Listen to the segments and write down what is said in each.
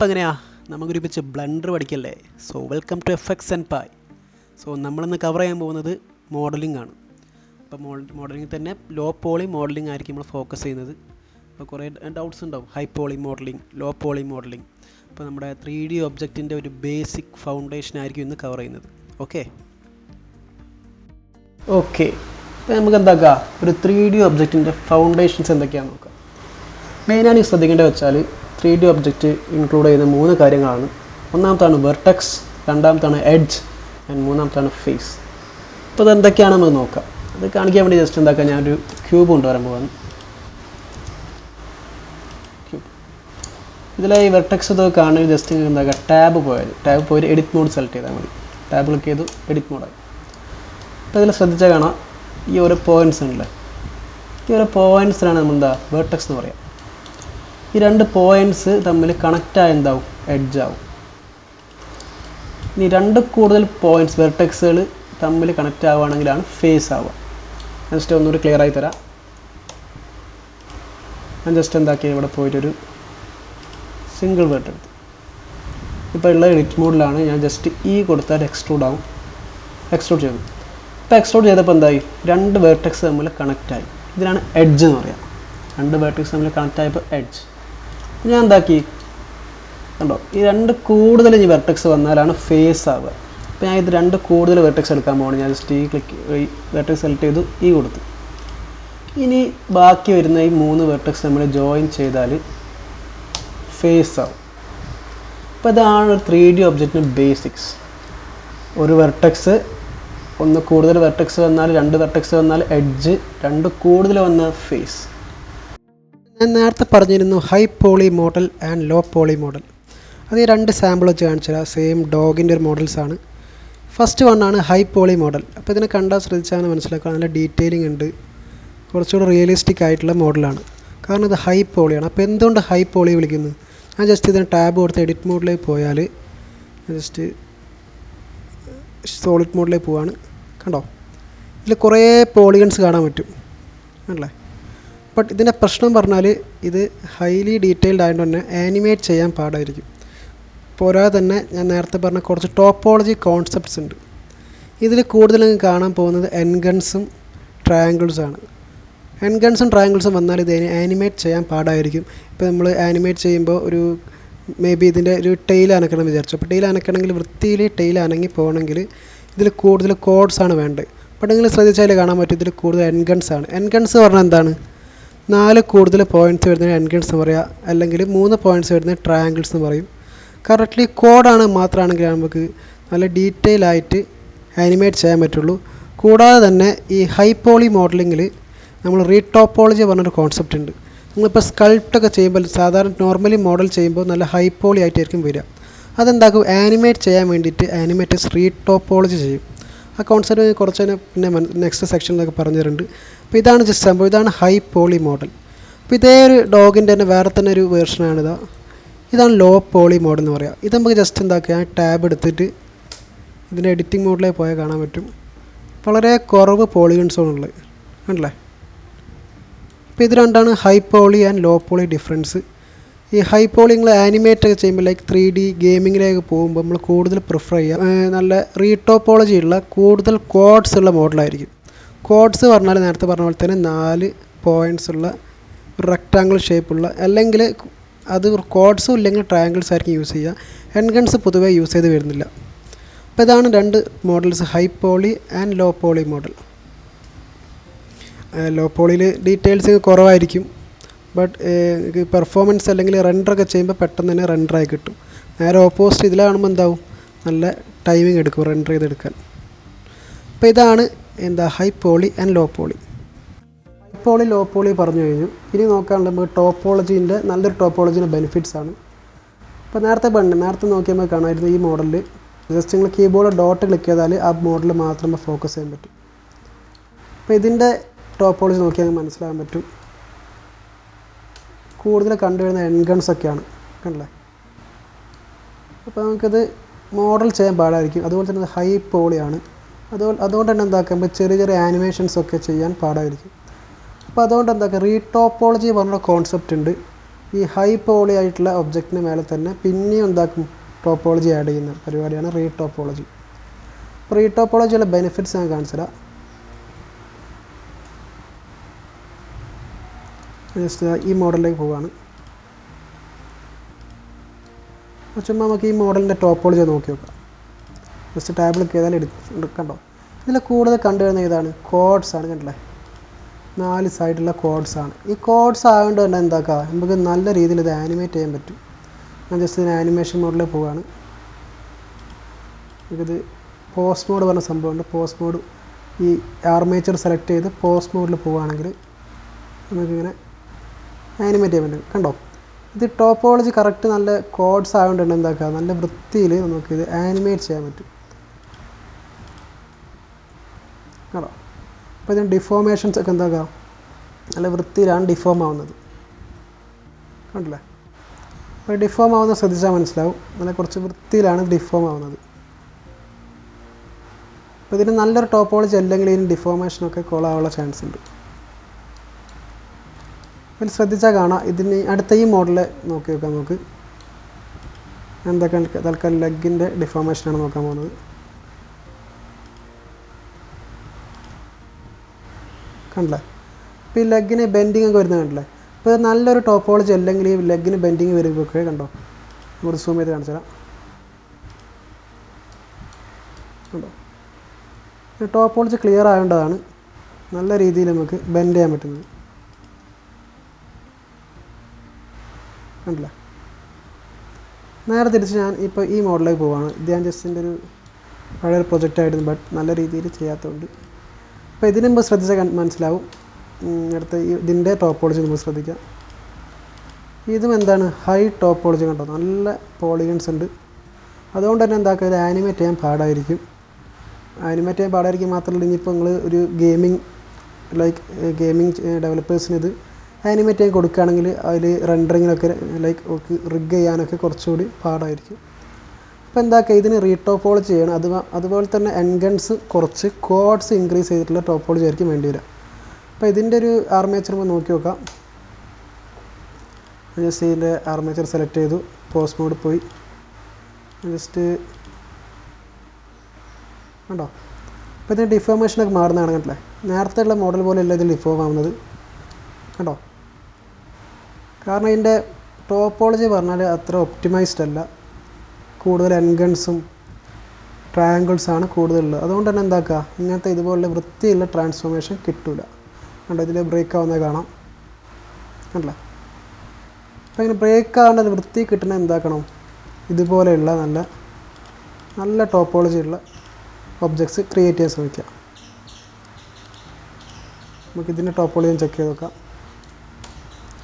അപ്പോൾ എങ്ങനെയാണ് നമുക്കൊരുമിച്ച് ബ്ലെൻഡർ പഠിക്കല്ലേ. So welcome to FX and pie. So നമ്മളിന്ന് കവർ ചെയ്യാൻ പോകുന്നത് മോഡലിംഗ് ആണ്. അപ്പോൾ മോഡലിംഗ് തന്നെ ലോ പോളി മോഡലിംഗ് ആയിരിക്കും നമ്മൾ ഫോക്കസ് ചെയ്യുന്നത്. അപ്പോൾ കുറേ ഡൗട്ട്സ് ഉണ്ടാവും, high poly modelling, low poly modelling. അപ്പോൾ നമ്മുടെ 3D ഒബ്ജക്റ്റിൻ്റെ ഒരു ബേസിക് ഫൗണ്ടേഷൻ ആയിരിക്കും ഇന്ന് കവർ ചെയ്യുന്നത്. ഓക്കെ അപ്പോൾ നമുക്ക് എന്താക്കാം, ഒരു 3D ഒബ്ജക്റ്റിൻ്റെ ഫൗണ്ടേഷൻസ് എന്തൊക്കെയാണെന്ന് നോക്കാം. മെയിനാണ് ഈ ശ്രദ്ധിക്കേണ്ടത് വെച്ചാൽ 3D ഒബ്ജക്റ്റ് ഇൻക്ലൂഡ് ചെയ്യുന്ന 3 കാര്യങ്ങളാണ്. ഒന്നാമത്താണ് വെർട്ടെക്സ്, രണ്ടാമത്താണ് എഡ്ജ് ആൻഡ് മൂന്നാമത്താണ് ഫേസ്. അപ്പോൾ ഇതെന്തൊക്കെയാണെന്ന് നമുക്ക് നോക്കാം. അത് കാണിക്കാൻ വേണ്ടി ജസ്റ്റ് എന്താക്കാം, ഞാനൊരു ക്യൂബ് കൊണ്ടുവരാൻ പോകാൻ. ഇതിലെ ഈ വെർട്ടെക്സ് ഇതൊക്കെ കാണുന്നത് ജസ്റ്റ് എന്താക്കുക, ടാബ് പോയി എഡിറ്റ് മോഡ് സെലക്ട് ചെയ്താൽ മതി. ടാബ് ക്ലിക്ക് ചെയ്തു, എഡിറ്റ് മോഡായി. അപ്പോൾ ഇതിൽ ശ്രദ്ധിച്ചാൽ കാണാം, ഈ ഓരോ പോയിൻറ്റ്സ് ഉണ്ടല്ലേ, ഈ ഓരോ പോയിൻറ്റ്സിനാണ് നമ്മൾ വെർട്ടെക്സ് എന്ന് പറയാം. ഈ 2 പോയിൻറ്റ്സ് തമ്മിൽ കണക്റ്റായ എന്താവും, എഡ്ജാവും. ഇനി 2 കൂടുതൽ പോയിൻറ്റ്സ് വെർട്ടെക്സുകൾ തമ്മിൽ കണക്റ്റ് ആവുകയാണെങ്കിലാണ് ഫേസ് ആവുക. ജസ്റ്റ് ഒന്നുകൂടി ക്ലിയർ ആയി തരാം. ഞാൻ ജസ്റ്റ് എന്താക്കി, ഇവിടെ പോയിട്ടൊരു സിംഗിൾ വെർട്ട് എടുത്തു. ഇപ്പോൾ ഉള്ള എഡിറ്റ് മോഡിലാണ്. ഞാൻ ജസ്റ്റ് കൊടുത്താൽ എക്സ്ട്രൂഡ് ആവും. എക്സ്ട്രൂഡ് ചെയ്തു. ഇപ്പോൾ എക്സ്ട്രൂഡ് ചെയ്തപ്പോൾ എന്തായി, 2 വെർട്ടെക്സ് തമ്മിൽ കണക്റ്റായി. ഇതിനാണ് എഡ്ജ് എന്ന് പറയാം. 2 വെർട്ടെക്സ് തമ്മിൽ കണക്റ്റ് ആയപ്പോൾ എഡ്ജ്. ഞാൻ എന്താക്കി കണ്ടോ, ഈ 2 കൂടുതൽ ഇനി വെർട്ടെക്സ് വന്നാലാണ് ഫേസ് ആവുക. അപ്പോൾ ഞാൻ ഇത് 2 കൂടുതൽ വെർട്ടെക്സ് എടുക്കാൻ പോകണം. ഞാൻ ജസ്റ്റ് വെർട്ടെക്സ് സെലക്ട് ചെയ്തു, കൊടുത്തു. ഇനി ബാക്കി വരുന്ന ഈ 3 വെർട്ടെക്സ് നമ്മൾ ജോയിൻ ചെയ്താൽ ഫേസ് ആവും. അപ്പോൾ ഇതാണ് ഒരു 3D ഒബ്ജക്റ്റിന് ബേസിക്സ്. ഒരു വെർട്ടെക്സ്, 1 കൂടുതൽ വെർട്ടെക്സ് വന്നാൽ, 2 വെർട്ടെക്സ് വന്നാൽ എഡ്ജ്, 2 കൂടുതൽ വന്നാൽ ഫേസ്. ഞാൻ നേരത്തെ പറഞ്ഞിരുന്നു high poly model and low poly model. അത് ഈ 2 സാമ്പിൾ വെച്ച് കാണിച്ചുതരാം. സെയിം ഡോഗിൻ്റെ ഒരു മോഡൽസാണ്. ഫസ്റ്റ് വണ്ണാണ് ഹൈ പോളി മോഡൽ. അപ്പോൾ ഇതിനെ കണ്ടാൽ ശ്രദ്ധിച്ചാൽ മനസ്സിലാക്കുക, നല്ല ഡീറ്റെയിലിംഗ് ഉണ്ട്, കുറച്ചുകൂടി റിയലിസ്റ്റിക് ആയിട്ടുള്ള മോഡലാണ്. കാരണം ഇത് ഹൈ പോളിയാണ്. അപ്പോൾ എന്തുകൊണ്ട് ഹൈ പോളി വിളിക്കുന്നത്? ഞാൻ ജസ്റ്റ് ഇതിന് ടാബ് കൊടുത്ത് എഡിറ്റ് മോഡിലേക്ക് പോയാൽ, ജസ്റ്റ് സോളിഡ് മോഡിലേക്ക് പോവാണ്. കണ്ടോ, ഇതിൽ കുറേ പോളിഗൺസ് കാണാൻ പറ്റും അല്ലേ. ബട്ട് ഇതിൻ്റെ പ്രശ്നം പറഞ്ഞാൽ ഇത് ഹൈലി ഡീറ്റെയിൽഡ് ആയതുകൊണ്ട് തന്നെ ആനിമേറ്റ് ചെയ്യാൻ പാടായിരിക്കും. പോരാതെ തന്നെ ഞാൻ നേരത്തെ പറഞ്ഞ കുറച്ച് ടോപ്പോളജി കോൺസെപ്റ്റ്സ് ഉണ്ട്. ഇതിൽ കൂടുതലും കാണാൻ പോകുന്നത് എൻഗൺസും ട്രയാങ്കിൾസാണ്. എൻഗൺസും ട്രയാങ്കിൾസും വന്നാൽ ഇത് ആനിമേറ്റ് ചെയ്യാൻ പാടായിരിക്കും. ഇപ്പോൾ നമ്മൾ ആനിമേറ്റ് ചെയ്യുമ്പോൾ ഒരു മേ ബി ഇതിൻ്റെ ഒരു ടെയിൽ അനക്കണം വിചാരിച്ചു. അപ്പോൾ ടെയിൽ അനക്കണമെങ്കിൽ വൃത്തിയിൽ ടെയിൽ അനങ്ങി പോകണമെങ്കിൽ ഇതിൽ കൂടുതൽ കോഡ്സാണ് വേണ്ടത്. ബട്ട് നിങ്ങൾ ശ്രദ്ധിച്ചാൽ കാണാൻ പറ്റും, ഇതിൽ കൂടുതൽ എൻഗൺസാണ്. എൻഗൺസ് പറഞ്ഞാൽ എന്താണ്, 4 കൂടുതൽ പോയിൻറ്റ്സ് വരുന്നതിന് എൻഗൺസ് എന്ന് പറയുക, അല്ലെങ്കിൽ 3 പോയിൻറ്റ്സ് വരുന്നത് ട്രയാങ്കിൾസ് എന്ന് പറയും. കറക്റ്റ്ലി കോഡാണ് മാത്രമാണെങ്കിൽ നമുക്ക് നല്ല ഡീറ്റെയിൽ ആയിട്ട് ആനിമേറ്റ് ചെയ്യാൻ പറ്റുള്ളൂ. കൂടാതെ തന്നെ ഈ ഹൈ പോളി മോഡലിങ്ങിൽ നമ്മൾ റീടോപ്പോളജി പറഞ്ഞൊരു കോൺസെപ്റ്റ് ഉണ്ട്. നിങ്ങളിപ്പോൾ സ്കൾപ്റ്റൊക്കെ ചെയ്യുമ്പോൾ സാധാരണ നോർമലി മോഡൽ ചെയ്യുമ്പോൾ നല്ല ഹൈ പോളി ആയിട്ടായിരിക്കും വരിക. അതെന്താക്കും, ആനിമേറ്റ് ചെയ്യാൻ വേണ്ടിയിട്ട് ആനിമേറ്റേഴ്സ് റീടോപ്പോളജി ചെയ്യും. ആ കോൺസെപ്റ്റ് കുറച്ച് പിന്നെ നെക്സ്റ്റ് സെക്ഷനിലൊക്കെ പറഞ്ഞു തരുന്നുണ്ട്. അപ്പോൾ ഇതാണ് ജസ്റ്റ് സംഭവം, ഇതാണ് ഹൈ പോളി മോഡൽ. അപ്പോൾ ഇതേ ഒരു ഡോഗിൻ്റെ തന്നെ വേറെ തന്നെ ഒരു വേർഷനാണിത്. ഇതാണ് ലോ പോളി മോഡൽ എന്ന് പറയുക. ഇത് നമുക്ക് ജസ്റ്റ് എന്താക്കുക, ടാബ് എടുത്തിട്ട് ഇതിൻ്റെ എഡിറ്റിംഗ് മോഡിലേക്ക് പോയാൽ കാണാൻ പറ്റും, വളരെ കുറവ് പോളിഗൺസോണുള്ളത് കണ്ടല്ലേ. അപ്പോൾ ഇത് രണ്ടാണ് high poly and low poly difference. ഈ ഹൈ പോളി നിങ്ങൾ ആനിമേറ്റ് ഒക്കെ ചെയ്യുമ്പോൾ ലൈക്ക് 3D ഗെയിമിങ്ങിലേക്ക് പോകുമ്പോൾ നമ്മൾ കൂടുതൽ പ്രിഫർ ചെയ്യുക നല്ല റീടോപ്പോളജി ഉള്ള കൂടുതൽ കോഡ്സ് ഉള്ള മോഡലായിരിക്കും. കോഡ്സ് പറഞ്ഞാൽ നേരത്തെ പറഞ്ഞ പോലെ തന്നെ 4 പോയിൻറ്റ്സ് ഉള്ള ഒരു റെക്റ്റാങ്കിൾ ഷേപ്പുള്ള, അല്ലെങ്കിൽ അത് കോഡ്സും ഇല്ലെങ്കിൽ ട്രയാങ്കിൾസ് ആയിരിക്കും യൂസ് ചെയ്യുക. എൻഗൺസ് പൊതുവേ യൂസ് ചെയ്ത് വരുന്നില്ല. അപ്പോൾ ഇതാണ് 2 models, high poly and low poly model. Low പോളിയിൽ ഡീറ്റെയിൽസ് കുറവായിരിക്കും, ബട്ട് പെർഫോമൻസ് അല്ലെങ്കിൽ റെൻഡറൊക്കെ ചെയ്യുമ്പോൾ പെട്ടെന്ന് തന്നെ റെൻഡറായി കിട്ടും. നേരെ ഓപ്പോസിറ്റ് ഇതിലാകുമ്പോൾ എന്താവും, നല്ല ടൈമിംഗ് എടുക്കും റെൻഡർ ചെയ്തെടുക്കാൻ. അപ്പോൾ ഇതാണ് high poly and low poly. High poly low poly പറഞ്ഞു കഴിഞ്ഞു. ഇനി നോക്കാനുള്ളത് നമുക്ക് ടോപ്പോളജീൻ്റെ നല്ലൊരു ടോപ്പോളജീൻ്റെ ബെനിഫിറ്റ്സ് ആണ്. അപ്പോൾ നേരത്തെ നോക്കിയാൽ കാണാമായിരുന്നു ഈ മോഡലിൽ ജസ്റ്റ് നിങ്ങൾ കീബോർഡ് ഡോട്ട് ക്ലിക്ക് ചെയ്താൽ ആ മോഡൽ മാത്രം ഫോക്കസ് ചെയ്യാൻ പറ്റും. അപ്പോൾ ഇതിൻ്റെ ടോപ്പോളജി നോക്കിയാൽ മനസ്സിലാക്കാൻ പറ്റും, കൂടുതൽ കണ്ടുവരുന്ന എൻഗൺസൊക്കെയാണ് കണ്ടല്ലേ. അപ്പോൾ നമുക്കത് മോഡൽ ചെയ്യാൻ പാടായിരിക്കും. അതുപോലെ തന്നെ ഹൈ പോളിയാണ്. അതുകൊണ്ട് തന്നെ എന്താക്കുമ്പോൾ ചെറിയ ചെറിയ ആനിമേഷൻസൊക്കെ ചെയ്യാൻ പാടായിരിക്കും. അപ്പോൾ അതുകൊണ്ട് എന്താക്കുക, റീടോപ്പോളജി പറഞ്ഞ കോൺസെപ്റ്റ് ഉണ്ട്. ഈ ഹൈ പോളി ആയിട്ടുള്ള ഒബ്ജക്റ്റിന് മേലെ തന്നെ പിന്നെയും എന്താക്കും ടോപ്പോളജി ആഡ് ചെയ്യുന്ന പരിപാടിയാണ് റീ ടോപ്പോളജി. അപ്പോൾ റീ ടോപ്പോളജിയുടെ ബെനിഫിറ്റ്സ് ഞാൻ കാണിച്ചു തരാം. ജസ്റ്റ് ഈ മോഡലിലേക്ക് പോവുകയാണ്. ചുമ്മാ നമുക്ക് ഈ മോഡലിൻ്റെ ടോപ്പോളജി നോക്കി നോക്കാം. ജസ്റ്റ് ടാബിൾ ചെയ്താൽ എടുക്കണ്ടോ. ഇതിൽ കൂടുതൽ കണ്ടുവരുന്ന ഇതാണ് കോഡ്സ് ആണ്. കണ്ടില്ലേ, 4 സൈഡിലുള്ള കോഡ്സ് ആണ്. ഈ കോഡ്സ് ആയതുകൊണ്ട് തന്നെ എന്താക്കുക, നമുക്ക് നല്ല രീതിയിൽ ഇത് ആനിമേറ്റ് ചെയ്യാൻ പറ്റും. ഞാൻ ജസ്റ്റ് ഇതിന് ആനിമേഷൻ മോഡിൽ പോവുകയാണ്. നമുക്കിത് പോസ്റ്റ് മോഡ് പറഞ്ഞ സംഭവമുണ്ട്. പോസ്റ്റ് മോഡ് ഈ ആർമേച്ചർ സെലക്ട് ചെയ്ത് പോസ്റ്റ് മോഡിൽ പോവുകയാണെങ്കിൽ നമുക്കിങ്ങനെ ആനിമേറ്റ് ചെയ്യാൻ പറ്റും. കണ്ടോ, ഇത് ടോപ്പോളജി കറക്റ്റ് നല്ല കോഡ്സ് ആയതുകൊണ്ട് തന്നെ എന്താക്കുക, നല്ല വൃത്തിയിൽ നമുക്കിത് ആനിമേറ്റ് ചെയ്യാൻ പറ്റും. കണ്ടോ, അപ്പോൾ ഇതിന് ഡിഫോമേഷൻസ് ഒക്കെ എന്താക്കുക, നല്ല വൃത്തിയിലാണ് ഡിഫോം ആവുന്നത്. കണ്ടില്ലേ, അപ്പോൾ ഡിഫോം ആവുന്നത് ശ്രദ്ധിച്ചാൽ മനസ്സിലാവും. നല്ല കുറച്ച് വൃത്തിയിലാണ് ഡിഫോം ആവുന്നത്. അപ്പോൾ ഇതിന് നല്ലൊരു ടോപ്പോളജി അല്ലെങ്കിൽ ഇതിന് ഡിഫോമേഷനൊക്കെ കോളാവാനുള്ള ചാൻസ് ഉണ്ട്. അതിൽ ശ്രദ്ധിച്ചാൽ കാണാം. ഇതിന് അടുത്ത ഈ മോഡൽ നോക്കി നോക്കാം. നമുക്ക് എന്തൊക്കെ തൽക്കാലം ലെഗിൻ്റെ ഡിഫോമേഷനാണ് നോക്കാൻ പോകുന്നത്. കണ്ടില്ലേ, ഇപ്പോൾ ഈ ലെഗിന് ബെൻഡിങ് ഒക്കെ വരുന്നത് കണ്ടില്ലേ. ഇപ്പോൾ നല്ലൊരു ടോപ്പോളജി അല്ലെങ്കിൽ ഈ ലെഗിന് ബെൻഡിങ് വരുമ്പോഴൊക്കെ കണ്ടോ, ഇവിടെ സൂം ചെയ്ത് കാണിച്ചു തരാം. കണ്ടോ, ടോപ്പോളജി ക്ലിയർ ആവേണ്ടതാണ് നല്ല രീതിയിൽ നമുക്ക് ബെൻഡ് ചെയ്യാൻ പറ്റുന്നത്. കണ്ടില്ല, നേരെ തിരിച്ച് ഞാൻ ഇപ്പോൾ ഈ മോഡലിലേക്ക് പോവുകയാണ്. ഇത് ഞാൻ ജസ്റ്റിൻ്റെ ഒരു പഴയൊരു പ്രൊജക്റ്റായിരുന്നു, ബട്ട് നല്ല രീതിയിൽ ചെയ്യാത്തതുകൊണ്ട്. അപ്പോൾ ഇതിന് മുമ്പ് ശ്രദ്ധിച്ചാൽ മനസ്സിലാവും. അടുത്ത ഇതിൻ്റെ ടോപ്പോളജി നമുക്ക് ശ്രദ്ധിക്കാം. ഇതും എന്താണ് ഹൈ ടോപ്പോളജി. കണ്ടോ, നല്ല പോളിഗൺസ് ഉണ്ട്. അതുകൊണ്ട് തന്നെ എന്താക്കുക, ഇത് ആനിമേറ്റ് ചെയ്യാൻ പാടായിരിക്കും. ആനിമേറ്റ് ചെയ്യാൻ പാടായിരിക്കും മാത്രമല്ല, ഇനിയിപ്പോൾ നിങ്ങൾ ഒരു ഗെയിമിംഗ് ഡെവലപ്പേഴ്സിന് ഇത് ആനിമേറ്റ് ചെയ്യാൻ കൊടുക്കുകയാണെങ്കിൽ അതിൽ റെൻഡറിങ്ങിനൊക്കെ റിഗ് ചെയ്യാനൊക്കെ കുറച്ചുകൂടി പാടായിരിക്കും. അപ്പോൾ എന്താക്കുക, ഇതിന് റീടോപ്പോളജി ചെയ്യണം. അതുപോലെ തന്നെ എൻഗൺസ് കുറച്ച് കോഡ്സ് ഇൻക്രീസ് ചെയ്തിട്ടുള്ള ടോപ്പോളജി ആയിരിക്കും വേണ്ടി വരിക. അപ്പോൾ ഇതിൻ്റെ ഒരു ആർമേച്ചർ നമ്മൾ നോക്കി നോക്കാം. ജസ്റ്റ് ഇതിൻ്റെ ആർമേച്ചർ സെലക്ട് ചെയ്തു, പോസ്റ്റ് മോഡ് പോയി. ജസ്റ്റ് കണ്ടോ, അപ്പോൾ ഇതിൻ്റെ ഡിഫോമേഷനൊക്കെ മാറുന്നതാണ്. കണ്ടില്ലേ, നേരത്തെ ഉള്ള മോഡൽ പോലെ അല്ല ഇതിൽ ഡിഫോം ആവുന്നത്. കണ്ടോ, കാരണം ഇതിൻ്റെ ടോപ്പോളജി പറഞ്ഞാൽ അത്ര ഒപ്റ്റിമൈസ്ഡ് അല്ല. കൂടുതൽ എൻഗൺസും ട്രയാങ്കിൾസാണ് കൂടുതലുള്ളത്. അതുകൊണ്ട് തന്നെ എന്താക്കുക, ഇങ്ങനത്തെ ഇതുപോലുള്ള വൃത്തിയുള്ള ട്രാൻസ്ഫോർമേഷൻ കിട്ടില്ല. കണ്ടോ, ഇതിൽ ബ്രേക്ക് ആവുന്നത് കാണാം. കണ്ടില്ല, അപ്പോൾ ഇങ്ങനെ ബ്രേക്ക് ആവേണ്ടത് വൃത്തി കിട്ടണത് എന്താക്കണം, ഇതുപോലെയുള്ള നല്ല ടോപ്പോളജി ഉള്ള ഒബ്ജക്ട്സ് ക്രിയേറ്റ് ചെയ്യാൻ ശ്രമിക്കുക. നമുക്കിതിൻ്റെ ടോപ്പോളജി ചെക്ക് ചെയ്ത് നോക്കാം.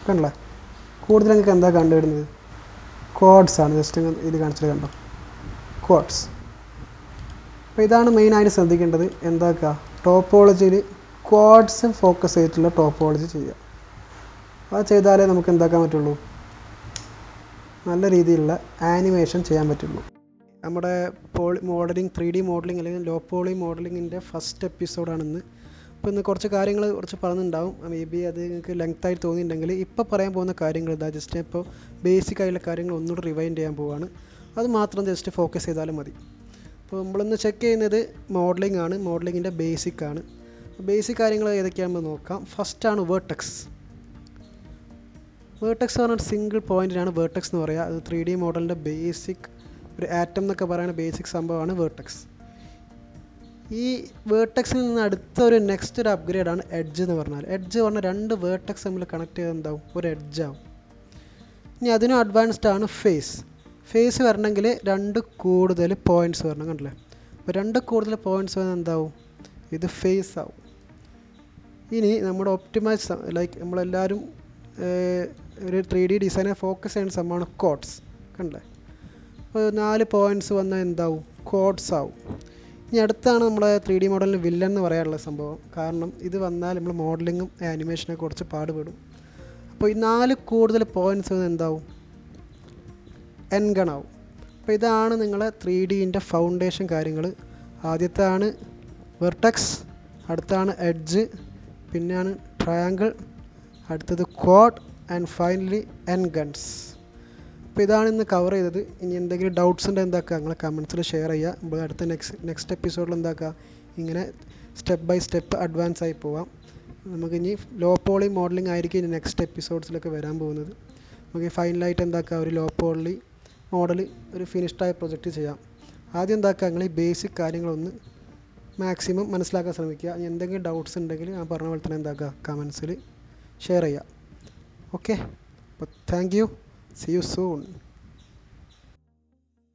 കണ്ടില്ലേ, കൂടുതൽ നിങ്ങൾക്ക് എന്താ കണ്ടുവരുന്നത്, കോഡ്സ് ആണ്. ജസ്റ്റ് ഇത് കാണിച്ചിട്ട് കണ്ടോ, കോഡ്സ്. അപ്പോൾ ഇതാണ് മെയിനായിട്ട് ശ്രദ്ധിക്കേണ്ടത്. എന്താക്കുക, ടോപ്പോളജിയിൽ കോഡ്സ് ഫോക്കസ് ചെയ്തിട്ടുള്ള ടോപ്പോളജി ചെയ്യുക. അത് ചെയ്താലേ നമുക്ക് എന്താക്കാൻ പറ്റുള്ളൂ, നല്ല രീതിയിലുള്ള ആനിമേഷൻ ചെയ്യാൻ പറ്റുള്ളൂ. നമ്മുടെ മോഡലിംഗ് 3D മോഡലിംഗ് അല്ലെങ്കിൽ ലോ പോളി മോഡലിങ്ങിൻ്റെ ഫസ്റ്റ് എപ്പിസോഡാണിന്ന്. അപ്പോൾ ഇന്ന് കുറച്ച് കാര്യങ്ങൾ പറഞ്ഞിട്ടുണ്ടാവും. മേ ബി അത് നിങ്ങൾക്ക് ലെങ്തായി തോന്നിയിട്ടുണ്ടെങ്കിൽ ഇപ്പോൾ പറയാൻ പോകുന്ന കാര്യങ്ങൾ ഇതാ. ജസ്റ്റ് ഇപ്പോൾ ബേസിക് ആയിട്ടുള്ള കാര്യങ്ങൾ ഒന്നുകൂടി റിവൈൻഡ് ചെയ്യാൻ പോവുകയാണ്. അത് മാത്രം ജസ്റ്റ് ഫോക്കസ് ചെയ്താലും മതി. അപ്പോൾ നമ്മളിന്ന് ചെക്ക് ചെയ്യുന്നത് മോഡലിംഗ് ആണ്. മോഡലിങ്ങിൻ്റെ ബേസിക് ആണ്. ബേസിക് കാര്യങ്ങൾ ഏതൊക്കെയാണെന്ന് നോക്കാം. ഫസ്റ്റാണ് വേർട്ടെക്സ്. വേർട്ടെക്സ് പറഞ്ഞാൽ സിംഗിൾ പോയിൻറ്റിനാണ് വേർട്ടെക്സ് എന്ന് പറയുക. അത് 3D മോഡലിൻ്റെ ബേസിക് ഒരു ആറ്റം എന്നൊക്കെ പറയുന്ന ബേസിക് സംഭവമാണ് വേർട്ടെക്സ്. ഈ വേർട്ടെക്സിൽ നിന്ന് അടുത്ത ഒരു നെക്സ്റ്റ് ഒരു അപ്ഗ്രേഡാണ് എഡ്ജ് എന്ന് പറഞ്ഞാൽ. എഡ്ജ് പറഞ്ഞാൽ 2 വേർട്ടെക്സ് നമ്മൾ കണക്ട് ചെയ്ത് എന്താവും, ഒരു എഡ്ജാവും. ഇനി അതിനും അഡ്വാൻസ്ഡ് ആണ് ഫേസ്. ഫേസ് വരണമെങ്കിൽ 2 കൂടുതൽ പോയിൻറ്റ്സ് വരണം. കണ്ടില്ലേ, അപ്പോൾ 2 കൂടുതൽ പോയിൻറ്റ്സ് വന്നാൽ എന്താവും, ഇത് ഫേസ് ആവും. ഇനി നമ്മുടെ ഒപ്റ്റിമൈസ് നമ്മളെല്ലാവരും ഒരു 3D ഡിസൈനെ ഫോക്കസ് ചെയ്യുന്ന സംഭവമാണ് കോഡ്സ്. കണ്ടില്ലേ, അപ്പോൾ 4 പോയിൻറ്റ്സ് വന്നാൽ എന്താവും, കോഡ്സ് ആവും. ഇനി അടുത്താണ് നമ്മളെ 3D മോഡലിന് വില്ലൻ എന്ന് പറയാനുള്ള സംഭവം. കാരണം ഇത് വന്നാൽ നമ്മൾ മോഡലിങ്ങും ആനിമേഷനൊക്കെ കുറച്ച് പാടുപെടും. അപ്പോൾ ഈ 4 കൂടുതൽ പോയിൻറ്റ്സ് വന്ന് എന്താവും, എൻഗൺ ആവും. അപ്പോൾ ഇതാണ് നിങ്ങളെ 3Dൻ്റെ ഫൗണ്ടേഷൻ കാര്യങ്ങൾ. ആദ്യത്താണ് വെർട്ടെക്സ്, അടുത്താണ് എഡ്ജ്, പിന്നെയാണ് ട്രയാങ്കിൾ, അടുത്തത് quad and finally N guns. അപ്പോൾ ഇതാണ് ഇന്ന് കവർ ചെയ്തത്. ഇനി എന്തെങ്കിലും ഡൗട്ട്സ് ഉണ്ടെങ്കിൽ എന്താക്കുക, നിങ്ങളെ കമൻസിൽ ഷെയർ ചെയ്യുക. നമ്മൾ അടുത്ത നെക്സ്റ്റ് എപ്പിസോഡിൽ എന്താക്കുക, ഇങ്ങനെ സ്റ്റെപ്പ് ബൈ സ്റ്റെപ്പ് അഡ്വാൻസ് ആയി പോവാം. നമുക്കിനി ലോ പോളി മോഡലിംഗ് ആയിരിക്കും ഇനി നെക്സ്റ്റ് എപ്പിസോഡ്സിലൊക്കെ വരാൻ പോകുന്നത്. നമുക്ക് ഫൈനലായിട്ട് എന്താക്കുക, ഒരു ലോ പോളി മോഡൽ ഒരു ഫിനിഷ്ഡായ പ്രൊജക്റ്റ് ചെയ്യാം. ആദ്യം എന്താക്കുക, നിങ്ങൾ ഈ ബേസിക് കാര്യങ്ങളൊന്ന് മാക്സിമം മനസ്സിലാക്കാൻ ശ്രമിക്കുക. എന്തെങ്കിലും ഡൗട്ട്സ് ഉണ്ടെങ്കിൽ ഞാൻ പറഞ്ഞ പോലെ തന്നെ എന്താക്കുക, കമൻസിൽ ഷെയർ ചെയ്യുക. ഓക്കെ, അപ്പോൾ thank you. See you soon.